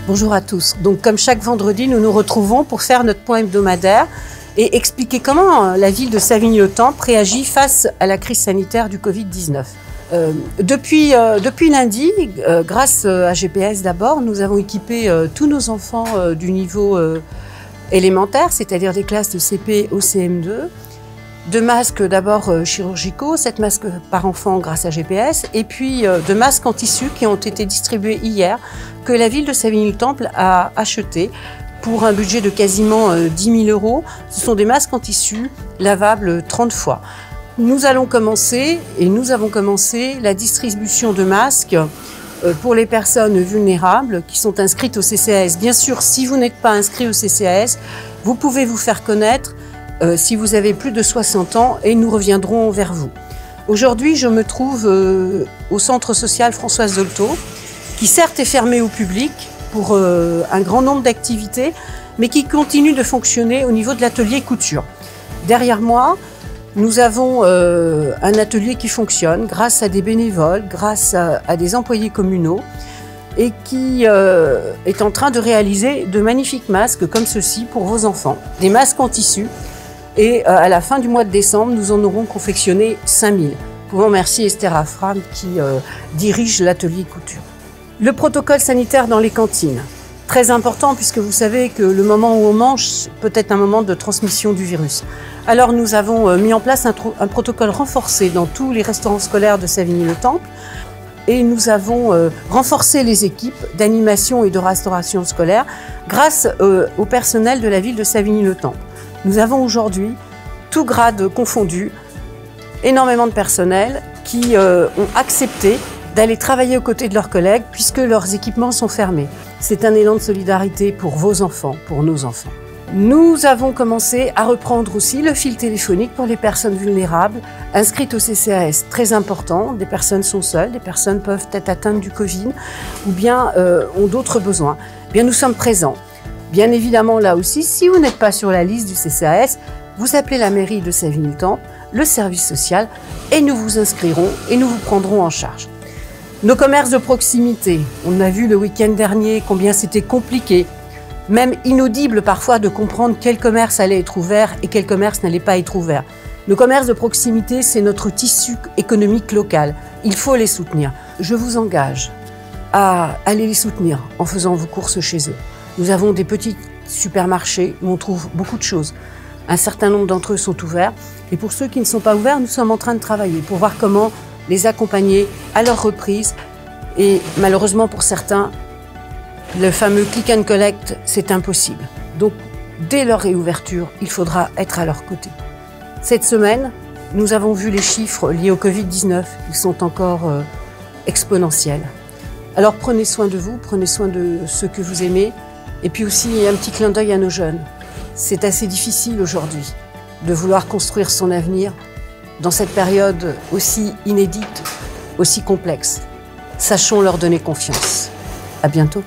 Bonjour à tous. Donc, comme chaque vendredi, nous nous retrouvons pour faire notre point hebdomadaire et expliquer comment la ville de Savigny-le-Temple réagit face à la crise sanitaire du Covid-19. Depuis lundi, grâce à GPS d'abord, nous avons équipé tous nos enfants du niveau élémentaire, c'est-à-dire des classes de CP au CM2, de masques d'abord chirurgicaux, 7 masques par enfant grâce à GPS, et puis de masques en tissu qui ont été distribués hier, que la ville de Savigny-le-Temple a acheté pour un budget de quasiment 10 000 €. Ce sont des masques en tissu lavables 30 fois. Nous avons commencé la distribution de masques pour les personnes vulnérables qui sont inscrites au CCAS. Bien sûr, si vous n'êtes pas inscrit au CCAS, vous pouvez vous faire connaître si vous avez plus de 60 ans et nous reviendrons vers vous. Aujourd'hui, je me trouve au centre social Françoise Dolto, qui certes est fermé au public pour un grand nombre d'activités, mais qui continue de fonctionner au niveau de l'atelier couture. Derrière moi, nous avons un atelier qui fonctionne grâce à des bénévoles, grâce à des employés communaux et qui est en train de réaliser de magnifiques masques comme ceci pour vos enfants. Des masques en tissu et à la fin du mois de décembre, nous en aurons confectionné 5000. Nous pouvons remercier Esther Afram qui dirige l'atelier couture. Le protocole sanitaire dans les cantines, très important puisque vous savez que le moment où on mange peut être un moment de transmission du virus. Alors nous avons mis en place un protocole renforcé dans tous les restaurants scolaires de Savigny-le-Temple et nous avons renforcé les équipes d'animation et de restauration scolaire grâce au personnel de la ville de Savigny-le-Temple. Nous avons aujourd'hui, tous grades confondus, énormément de personnel qui ont accepté d'aller travailler aux côtés de leurs collègues puisque leurs équipements sont fermés. C'est un élan de solidarité pour vos enfants, pour nos enfants. Nous avons commencé à reprendre aussi le fil téléphonique pour les personnes vulnérables inscrites au CCAS. Très important, des personnes sont seules, des personnes peuvent être atteintes du Covid ou bien ont d'autres besoins. Bien, nous sommes présents. Bien évidemment, là aussi, si vous n'êtes pas sur la liste du CCAS, vous appelez la mairie de Savigny-le-Temple, le service social, et nous vous inscrirons et nous vous prendrons en charge. Nos commerces de proximité, on a vu le week-end dernier combien c'était compliqué, même inaudible parfois de comprendre quel commerce allait être ouvert et quel commerce n'allait pas être ouvert. Nos commerces de proximité, c'est notre tissu économique local. Il faut les soutenir. Je vous engage à aller les soutenir en faisant vos courses chez eux. Nous avons des petits supermarchés où on trouve beaucoup de choses. Un certain nombre d'entre eux sont ouverts. Et pour ceux qui ne sont pas ouverts, nous sommes en train de travailler pour voir comment les accompagner à leur reprise. Et malheureusement pour certains, le fameux click and collect, c'est impossible. Donc, dès leur réouverture, il faudra être à leur côté. Cette semaine, nous avons vu les chiffres liés au Covid-19. Ils sont encore exponentiels. Alors prenez soin de vous, prenez soin de ceux que vous aimez. Et puis aussi un petit clin d'œil à nos jeunes. C'est assez difficile aujourd'hui de vouloir construire son avenir dans cette période aussi inédite, aussi complexe. Sachons leur donner confiance. À bientôt.